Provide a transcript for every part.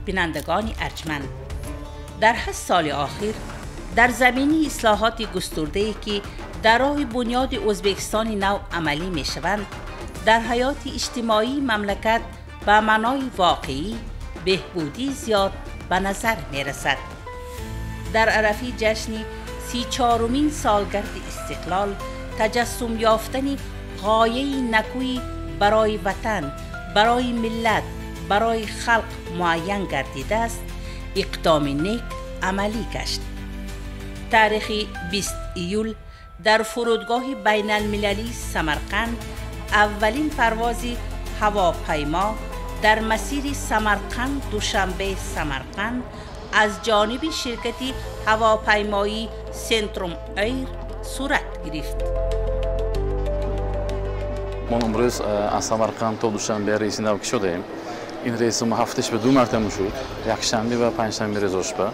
بینندگان ارجمند، در 8 سال آخر در زمینه اصلاحات گسترده‌ای که در راه بنیاد ازبکستان نو عملی می شوند، در حیات اجتماعی مملکت به معنای واقعی بهبودی زیاد به نظر می رسد. در عرفه جشن 34مین سالگرد استقلال تجسم یافتن غایه نکوی برای وطن، برای ملت، برای خلق معین گردیده است، اقدام نیک عملی گشت. تاریخ 20 ایول در فرودگاه بین المللی سمرقند اولین پرواز هواپیما در مسیر سمرقند دوشنبه سمرقند از جانب شرکت هواپیمایی سنتروم ایر صورت گرفت. ما امروز از سمرقند تا دوشنبه ریس نو شدیم. این ریس ما هفتهش به 2 مرتبه شد، یکشنبه و پنجشنبه روزش به.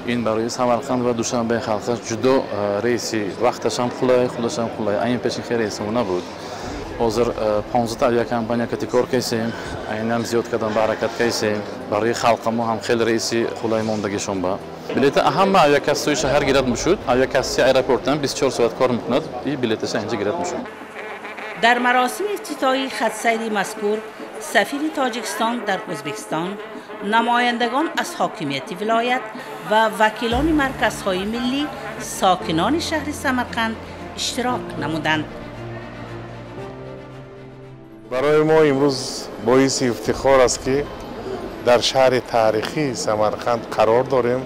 این برای سمرقند و دوشنبه خالص جدا ریسی وقتش هم خودش هم خلای. این پیش خیلی ریسمون نبود. حاضر 15 تا کمپانی کاتیکور کیسیم، اینم زیاد کردن برکت کیسیم. برای خلق ما هم خیلی ریسی خلای موندگیشون با. بلیت اهم ما یک کسی شهر گیرد میشد، یک کسی ایرپورتم 24 ساعت کار میکند، این بلیتش اینجا گیرد میشد. در مراسم افتتاحی خط‌سیر مذکور سفیر تاجیکستان در ازبکستان، نمایندگان از حاکمیت ولایت و وکیلان مرکزهای ملی ساکنان شهر سمرقند اشتراک نمودند. برای ما امروز باعث افتخار است که در شهر تاریخی سمرقند قرار داریم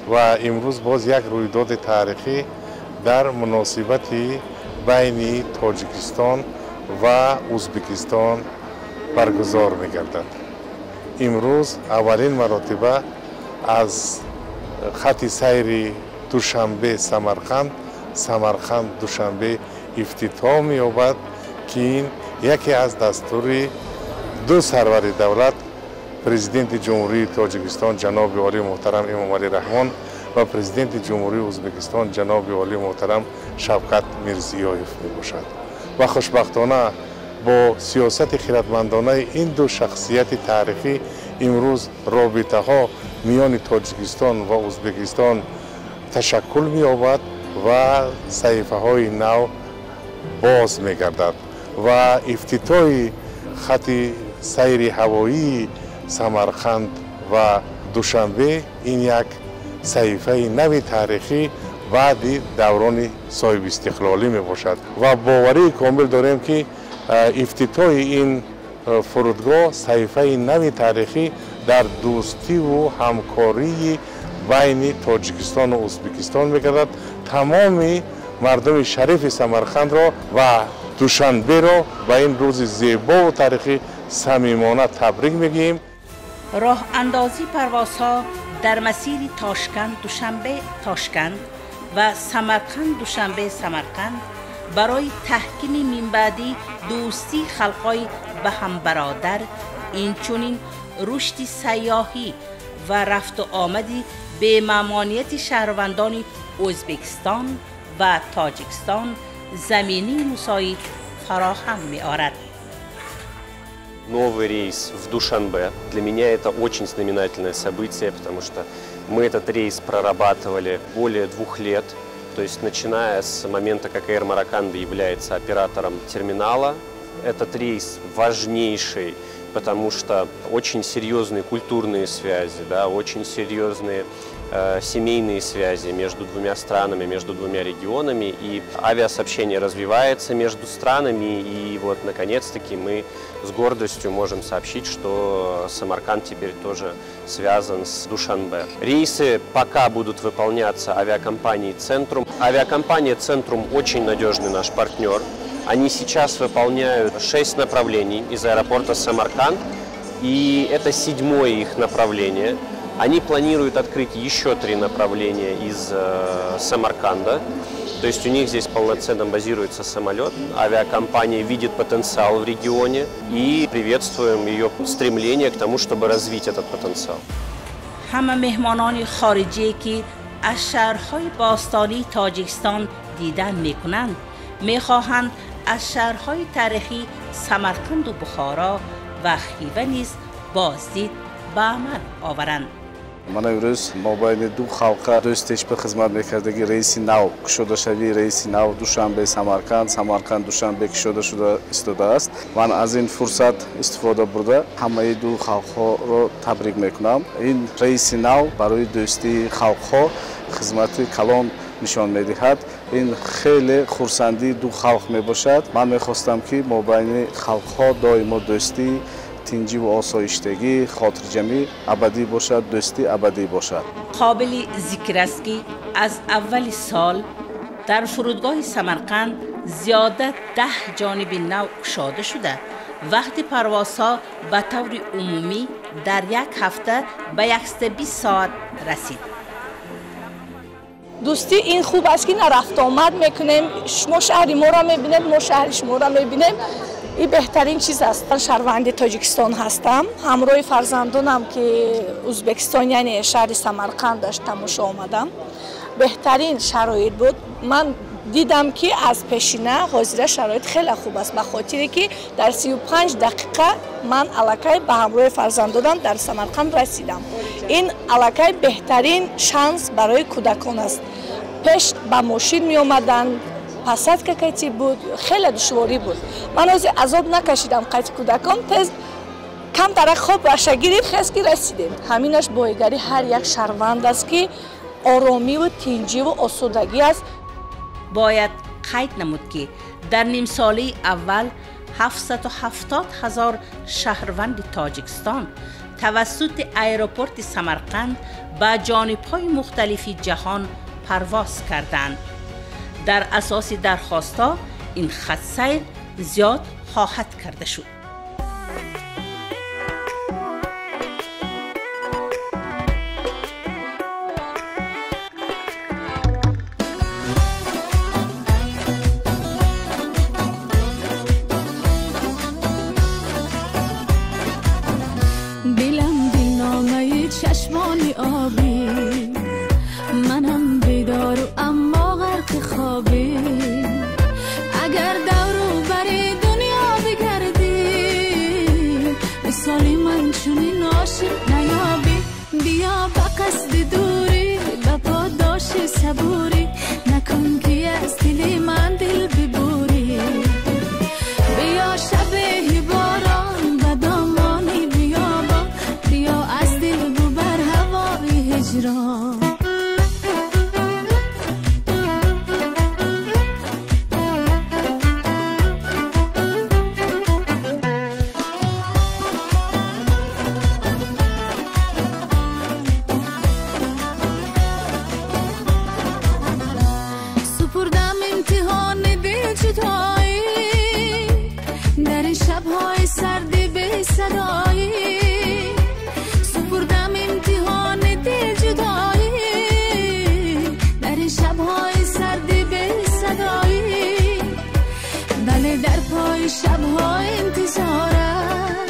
و امروز باز یک رویداد تاریخی در مناسبت بین تاجیکستان و ازبکستان برگزار می‌گردد. امروز اولین مرتبه از خط سیر دوشنبه سمرقند دوشنبه افتتاح می‌یابد که این یکی از دستور 2 سرور دولت، پرزیدنت جمهوری تاجیکستان جناب عالی محترم امام علی رحمان و پرزیدنت جمهوری ازبکستان جناب عالی محترم شوکت میرزیویف میباشد و خوشبختانه با سیاست خردمندانه این 2 شخصیت تاریخی امروز رابطه ها میان تاجیکستان و ازبکستان تشکل می‌یابد و صحیفه های نو باز می‌گردد و افتتاح خط سیر هوایی سمرقند و دوشنبه این یک صحیفه نو تاریخی بعد دوران صاحب استقلالی می باشد و باوری کامل داریم که افتتاح این فرودگاه صحیفه نو تاریخی در دوستی و همکاری بین تاجیکستان و ازبکستان می‌گردد. تمام مردم شریف سمرقند را و دوشنبه را به این روز زیبا و تاریخی صمیمانه تبریک میگیم. راه اندازی پروازها در مسیر تاشکند دوشنبه تاشکند و سمرقند دوشنبه سمرقند برای تحکیم منبعدی دوستی خلقای به هم برادر، اینچنین رشد سیاحی و رفت و آمدی به ممانعت شهروندان ازبکستان و تاجیکستان زمینی مساعد فراهم می‌آورد. Новый рейс в Душанбе. Для меня это очень знаменательное событие, потому что мы этот рейс прорабатывали более 2 лет. То есть, начиная с момента, как Air Maracanda является оператором терминала, этот рейс важнейший, потому что очень серьезные культурные связи, да, очень серьезные семейные связи между 2 странами, между 2 регионами, и авиасообщение развивается между странами, и вот наконец-таки мы с гордостью можем сообщить, что Самарканд теперь тоже связан с Душанбе. Рейсы пока будут выполняться авиакомпанией «Центрум». Авиакомпания «Центрум» очень надежный наш партнер. Они сейчас выполняют 6 направлений из аэропорта Самарканд, и это 7-е их направление. Они планируют открыть еще 3 направления из Самарканда. То есть у них здесь полноценно базируется самолет. Авиакомпания видит потенциал в регионе и приветствуем ее стремление к тому, чтобы развить этот потенциал. همه مهمانان خارجی که از شهرهای باستانی تاجیکستان دیدن میکنند میخواهند از شهرهای تاریخی سمرقند و بخارا و خیوه نیز بازدید به عمل آورند. من امروز ما بین دو خلق دوستش به خدمت میکردگی رئیس نو کشوده شوی رئیس نو دوشنبه سمرقند دوشنبه کشوده شده استوده است. من از این فرصت استفاده برده همه دو خلق ها رو تبریک میکنم. این رئیس نو برای دوستی خلق ها خدمت کلان نشان میدهد. این خیلی خرسندی دو خلق میباشد. من میخواستم که ما بین خلق ها دائما دوستی تنجی و آسایشتگی خاطر جمعی ابدی باشد، دوستی ابدی باشد. قابل ذکر است که از اول سال در فرودگاه سمرقند زیاده 10 جانب نو گشاده شده. وقت پروازها به طور عمومی در یک هفته به 120 ساعت رسید. دوستی این خوب است که رفت آمد میکنیم. شما شهری ما را میبینید، ما شهر شما را میبینیم. این بهترین چیز است. من شهروند تاجیکستان هستم. همراه فرزندانم که ازبکستان یعنی شهر سمرقند داشت تماشا آمدم. بهترین شرایط بود. من دیدم که از پیشینه حاضر شرایط خیلی خوب است، به خاطری که در 35 دقیقه من الکی به همراه فرزندانم در سمرقند رسیدم. این الکی بهترین شانس برای کودکان است. پیش با ماشین می آمدن، پسات که کتی بود، خیلی دشواری بود. من از عذاب نکشیدم. قیت کودکان تز کم ترک خوب باشه گیریم خیلی که رسیدیم. همینش بایگری هر یک شهروند است که آرامی و تنجی و آسودگی است. باید قید نمود که در نیم ساله اول 770,000 شهروند تاجیکستان توسط ایروپورت سمرقند به جانب‌های مختلف جهان پرواز کردند. در اساس درخواست‌ها این خط سیر زیاد خواهد کرده شد. چشمانی آبی منم بیدار و اما غرق خوابی اگر دورو بری دنیا بگردی مثالی من چونین عاشق نیابی بیا به قصد دوری به پاداش صبوری نکن که از دل من دل ببوری بیا شب باران و دامانی بیابان بیا از دل ببر هوای هجران سپردم امتحان دل جدایی در این شب‌های سردی به صدایی سپردم امتحان دل جدایی در این شب‌های سردی به صدایی بله در پای شب‌های انتظارم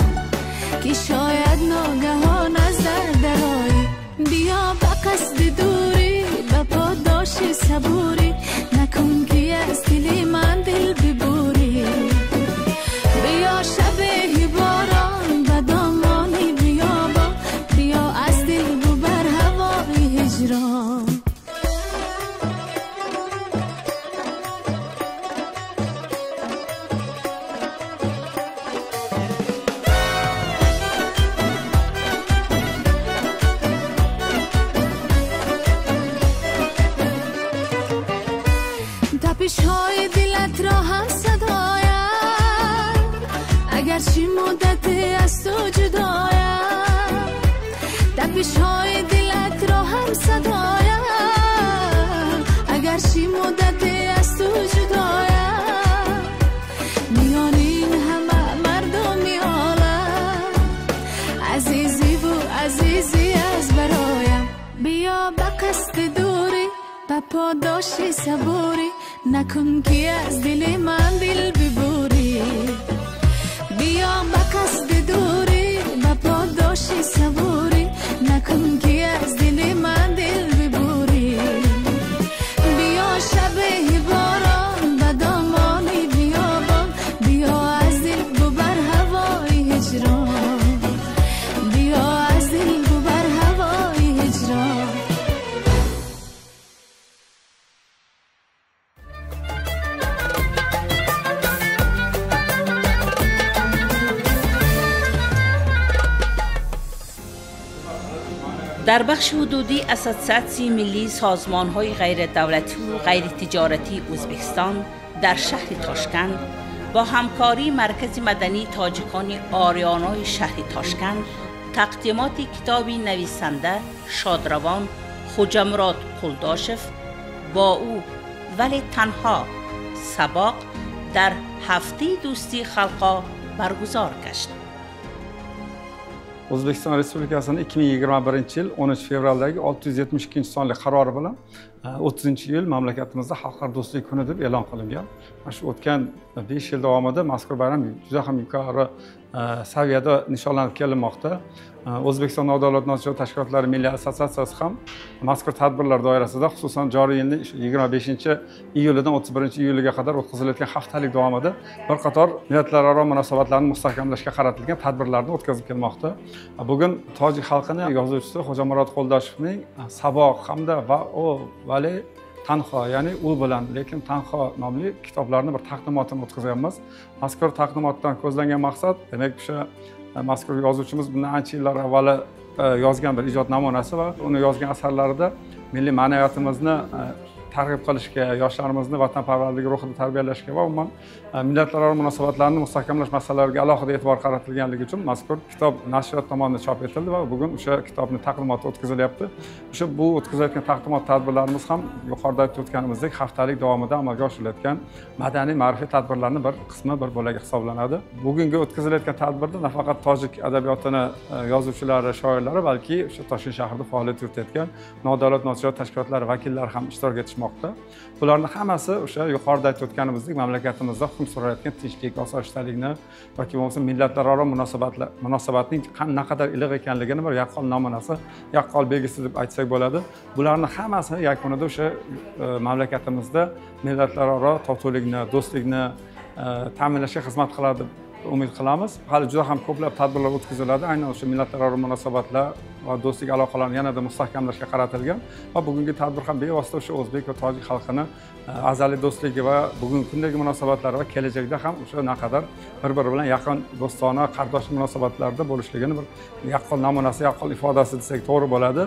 که شاید ناگهان از درایی بیا به قصد دوری به پاداش صبوری نکن که از دل من دل ببوری بیا شب باران و دامانی بیابان بیا از دل ببر هوای هجران تپش‌های دلت را هم صدایم اگرچه مدت از تو جدایم تپش‌های دلت را هم صدایم اگرچه مدت از تو جدایم میان این همه مردمی عالم عزیزی و عزیزی از برایم بیا به قصد دوری به پاداش صبوری نکن که از دل من دل ببوری بیا به قصد دوری به پاداش صبوری نکن که از دل من دل ببوری بیا شب باران و دامانی بیابان بیا از دل ببر هوای هجران بیا از دل در بخش حدودی اساسیاسیون ملی سازمان‌های غیر دولتی و غیر تجارتی ازبکستان در شهر تاشکند با همکاری مرکز مدنی تاجیکان آریانای شهر تاشکند تقدیمات کتابی نویسنده شادروان خوجامراد قلداشف با او ولی تنها سباق در هفته دوستی خلقا برگزار گشت. O'zbekiston Respublikasining 2021-yil 13 fevraldagi 672-sonli qarori bilan 30-yil mamlakatimizda Xalqlar do'stligi kuni deb e'lon qilingan. Mana shu o'tgan 5 yil davomida mazkur bayram juda ham yuqori saviyada nishonlanib kelinmoqda. O'zbekiston Nodavlat notijorat tashkilotlari milliy assotsiatsiyasi ham mazkur tadbirlar doirasida xususan joriy yilning 25-iyulidan 31-iyuliga qadar o'tkazilayotgan haftalik davomida bir qator millatlararo munosabatlarni mustahkamlashga qaratilgan tadbirlarni o'tkazib kelmoqda. Bugun tojik xalqining yozuvchisi Xo'jamurod Qo'ldoshevning Saboq hamda Vali Tanho, ya'ni u bilan lekin Tanho nomli kitoblarni bir taqdimotini o'tkazamiz. Mazkur taqdimotdan ko'zlangan maqsad demak o'sha mazkur yozuvchimiz bundan ancha yillar avval yozgan bir ijod namunasi va uni yozgan asarlarida milliy ma'naviyatimizni targ'ib qilishga, yoshlarimizni vatanparvarlik ruhida tarbiyalashga va umuman millatlararo munosabatlarni mustahkamlash masalalariga alohida e'tibor qaratilganligi uchun mazkur kitob nashriyot tomonidan chop etildi va bugun o'sha kitobni taqdimoti o'tkazilyapti. O'sha bu o'tkazilayotgan taqdimot tadbirlarimiz ham yuqorida aytib o'tganimizdek haftalik davomida amalga oshirilayotgan madaniy ma'rifiy tadbirlarning bir qismi, bir bo'lagi hisoblanadi. Bugungi o'tkazilayotgan tadbirda nafaqat tojik adabiyotini yozuvchilari, shoirlari, balki o'sha Toshkent shahrida faoliyat yuritayotgan nodavlat notijorat tashkilotlari vakillari ham ishtirok etishmoqda. Bularning hammasi o'sha yuqorida aytib o'tganimizdek mamlakatimizda hukm surayotgan tinchlik, osoyishtalikni yoki bo'lmasa millatlararo munosabatning naqadar iliq ekanligini bir yaqqol namunasi, yaqqol belgisi deb aytsak bo'ladi. Bularning hammasi yakunida o'sha mamlakatimizda millatlararo totuvlikni, do'stlikni ta'minlashga xizmat qiladi umid qilamiz. Hali juda ham ko'plab tadbirlar o'tkaziladi, aynan o'sha millatlararo munosabatlar va do'stlik aloqalarini yanada mustahkamlashga qaratilgan va bugungi tadbir ham bevosita o'sha o'zbek va tojik xalqini azaliy do'stligi va bugungi kundagi munosabatlari va kelajakda ham o'sha naqadar bir-biri bilan yaqin do'stona, qardosh munosabatlarda bo'lishligini bir yaqqol namunasi, yaqqol ifodasi desak to'g'ri bo'ladi.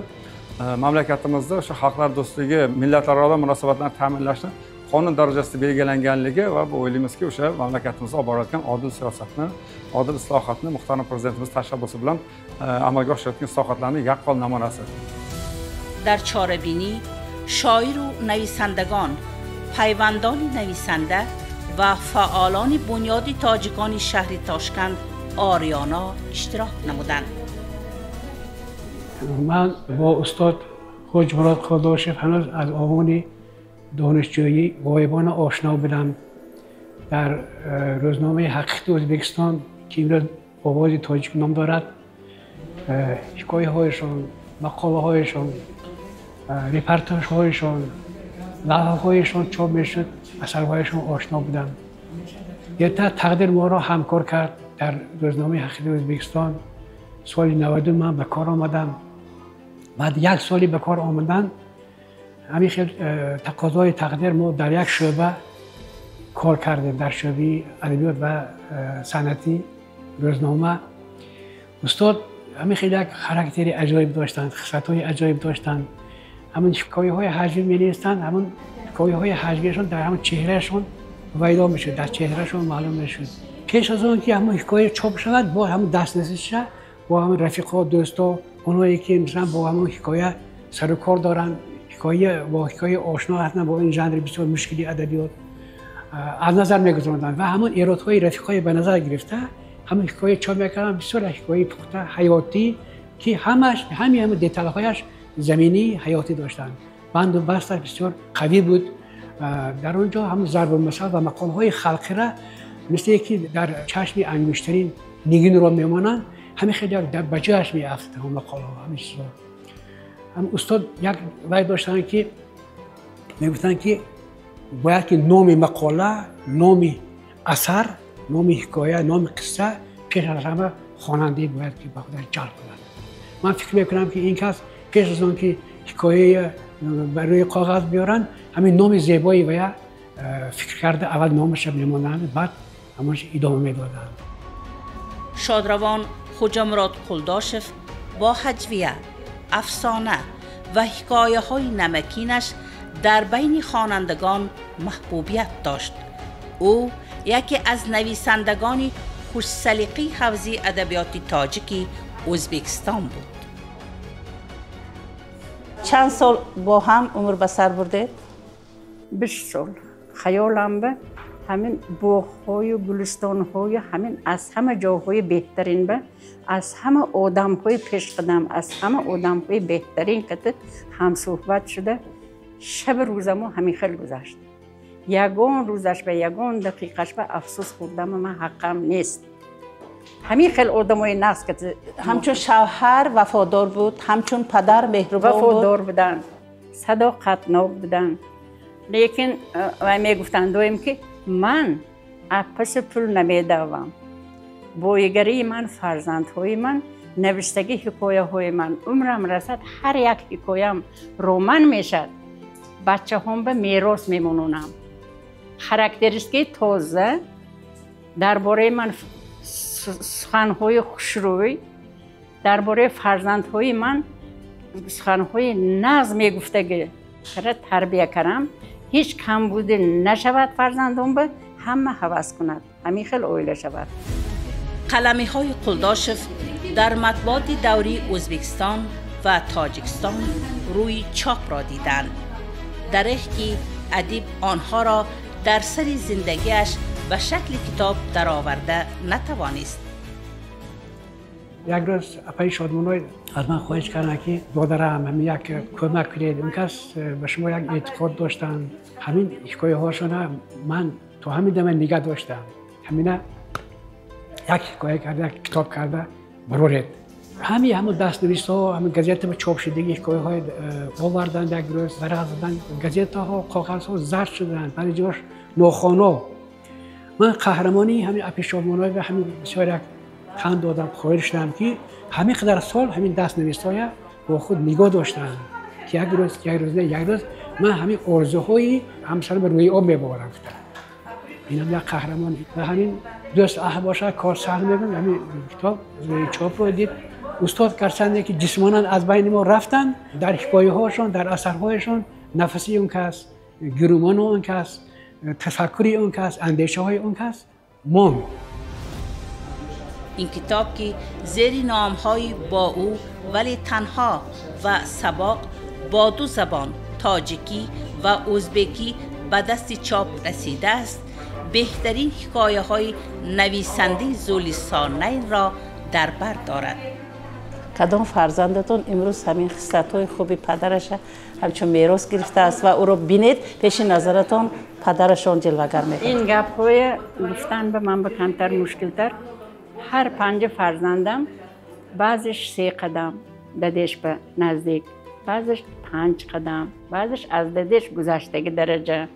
Mamlakatimizda o'sha xalqlar do'stligi, millatlararo munosabatlarni ta'minlashni qonun darajasida belgilanganligi va bu o'ylaymizki o'sha mamlakatimizda olib borayotgan odil siyosatni, odil islohotni muhtaram prezidentimiz tashabbusi bilan amalga oshirayotgan islohotlarning yaqqol namunasi. در چاره‌بینی شاعر و نویسندگان، پیوندان نویسنده و فعالان بنیادی تاجیکان شهر تاشکند آریانا اشتراک نمودند. من با استاد خوجامراد قلداشف هنوز از آوان دانشجویی غایبانه آشنا بودم. در روزنامه حقیقت ازبکستان که امروز آواز تاجیک نام دارد حکایه هایشان، مقاله هایشان، رپورتاژ هایشان، لوحه هایشان چاپ میشد، اثرهایشان آشنا بودم. دیرتر تقدیر ما را همکار کرد در روزنامه حقیقت ازبکستان. سال 92 من به کار آمدم. بعد یک سالی به کار آمدن همین خیلی تقاضای تقدیر ما در یک شعبه کار کردیم، در شعبه ادبیات و صنعتی روزنامه. استاد همین خیلی یک خاراکتری عجایب داشتند، خصلت‌های عجایب داشتند. همون حکایه‌های حجوی می‌نویسند، همون حکایه‌های حجویشون در همون چهرهشون پیدا می‌شد، در چهرهشون معلوم می‌شد. پیش از اون که همون حکایه چاپ شود با همون دسترسیش با همون رفیقا، دوستا، اونایی که مثلا با همون حکایه سر و کار دارن، با حکایه آشنا هستن با این ژانر بسیار مشکلی ادبیات از نظر می‌گذراندن و همون ایرادهای رفیقای به نظر گرفته همون حکایه چاپ می‌کردن. بسیار حکایه پخته حیاتی که همین دیتال‌هایش زمینی حیاتی داشتن. بند و بستش بسیار قوی بود. در اونجا همون ضرب المثل و مقاله‌های خلقی را مثل که در چشم انگشترین نگین رو میمانند، همین خیلی در بجاش می‌افتاد اون مقاله ها همیشه. هم استاد یک وعده داشتن که میگفتن که باید که نام مقاله، نام اثر، نام حکایه، نام قصه پیش از همه خواننده باید که به خودش جلب کنند. من فکر میکنم که این کس پیش از آن که حکایه بر روی کاغذ بیارن، همین نام زیبایی و فکر کرده اول نامش میمانند، بعد همونش ادامه میدادن. شادروان خوجامراد قلداشف با هجویه افسانه و حکایه های نمکینش در بین خوانندگان محبوبیت داشت. او یکی از نویسندگان خوش سلیقه حوزه ادبیات تاجیکی ازبکستان بود. چند سال با هم عمر به سر برده؟ 20 سال. خیالم به همین باغ‌های و گلستان‌های همین از همه جاهای بهترین به از همه آدم‌های پیشقدم از همه آدم‌های بهترین که هم صحبت شده شب روزمو همین خیلی گذشت. یگان روزش به یگان دقیقش به افسوس خوردم من حقم نیست. همین خیلی آدمای نقص که همچون شوهر وفادار بود، همچون پدر مهربان بود. وفادار بودن، صداقتناک بودن. لیکن میگفتن دویم که من پس پول نمیدوام. بایگری من، فرزندهای من، نوشتگی حکایه های من عمرم رسد هر یک حکایم رومن میشد. بچه هم به میراث میمونونم. خاراکتریستیک تازه درباره من سخنهای خوشروی، درباره فرزندهای من سخنهای نظم میگفتگی خرد تربیه کردم. هیچ کم بوده نشود فرزندم به همه حوض کند، همین خیلی اویله شود. قلمه های قلداشف در مطبوعات دوری ازبکستان و تاجیکستان روی چاپ را دیدند. در که ادیب آنها را در سر زندگیش به شکل کتاب درآورده نتوانست. یک روز اپای شادمانای از من خواهش کردن که برادرم همین یک کمک کنید. اون کس به شما یک اعتقاد داشتن، همین حکایه هاشون من تو همین دم نگه داشتم. همین یک حکایه کرده، یک کتاب کرده برورد. همون دست‌نویس ها، همین گزیت به چاپ شدگی حکایه های آوردن. یک روز ورق زدن، گزیت ها کاغذ ها زرد شدن، بعد جاش ناخوانا. من قهرمانی همین اپی شادمانای و همین بسیار یک خند دادم، خواهر شدم که همین قدر سال همین دست‌نویس‌های با خود نگاه داشتن که یک روز من همین آرزوهای همسرم به روی آب میبارم. اینم یک قهرمانی و همین دوست احباشا کار سهل میگم. همین کتاب روی چاپ رو دید. استاد کرسنده که جسمانا از بین ما رفتن، در حکایه هاشون، در اثرهایشون نفسی اون کس، گرومان اون کس، تفکری اون کس، اندیشه های اون کس ماند. این کتاب که زیر نام‌های با او ولی تنها و سباق با دو زبان تاجیکی و ازبکی به دست چاپ رسیده است، بهترین حکایه های نویسنده زولستانین را در بر دارد. کدام فرزندتون امروز همین خصلت‌های خوبی پدرش همچون میراث گرفته است و او را بینید پیش نظرتون پدرشون جلوگر می‌کند؟ این گپ‌های گفتن به من به کمتر مشکل‌تر. هر 5 فرزندم بعضش 3 قدم ددش به نزدیک، بعضش 5 قدم، بعضش از ددش گذشتگی درجه.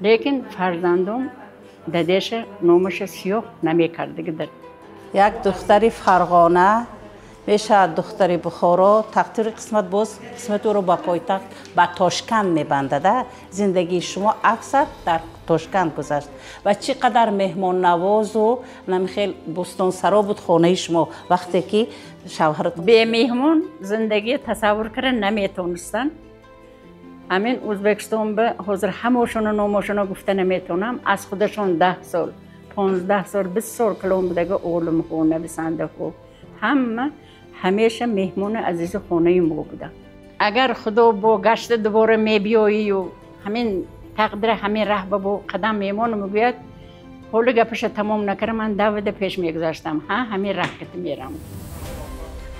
لیکن فرزندم ددش نومش سیاه نمی‌کردگی در. یک دختری فرغانه میشه دختری بخارا تقدیر قسمت او رو با پایتخت با تاشکند میبنده. زندگی شما اکثر در تاشکند گذشت و چقدر مهمان نواز و نمیخیل بستان سرا بود خانه شما وقتی که شوهرت به مهمان زندگی تصور کردن نمیتونستن. همین ازبکستان به حضور هموشون و نوموشون گفته نمیتونم. از خودشون 10 سال 15 سال 20 سال کلام بودگه علم ها نویسنده ها همیشه مهمون عزیز خانه ما بودن. اگر خدا با گشت دوباره میبیایی و همین تقدیر همین ره با قدم میمون میگوید حالا گپش تمام نکردم من 10 پیش میگذاشتم همین ره که میرم.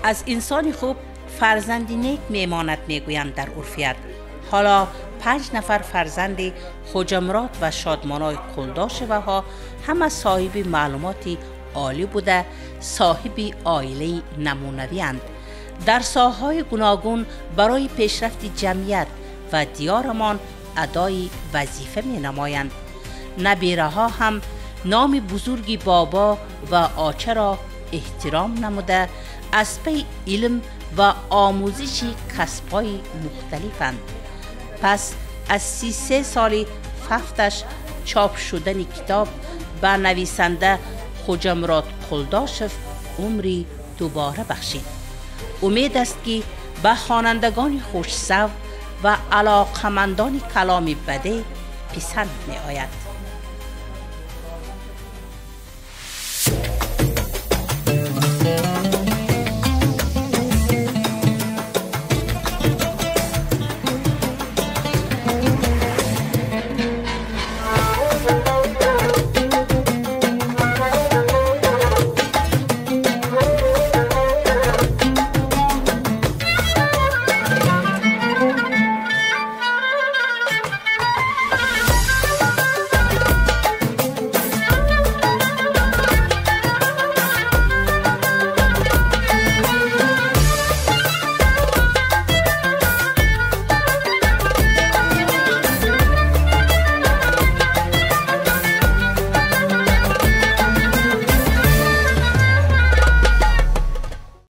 از انسان خوب فرزندی نیک میماند میگویند در عرفیت. حالا 5 نفر فرزند خوجمرات و شادمانای قلداشوها همه صاحب معلوماتی عالی بوده، صاحب عائله نمونوی‌اند. در ساحه‌های گوناگون برای پیشرفت جمعیت و دیارمان ادای وظیفه می‌نمایند. نبیره‌ها هم نام بزرگ بابا و آچه را احترام نموده از پی علم و آموزش کسب‌های مختلفند. پس از 33 سال ففتش چاپ شدن کتاب به نویسنده خوجمرات قلداشف عمری دوباره بخشید. امید است که به خوانندگان خوش ذوق و علاقمندان کلام بده پسند می آید.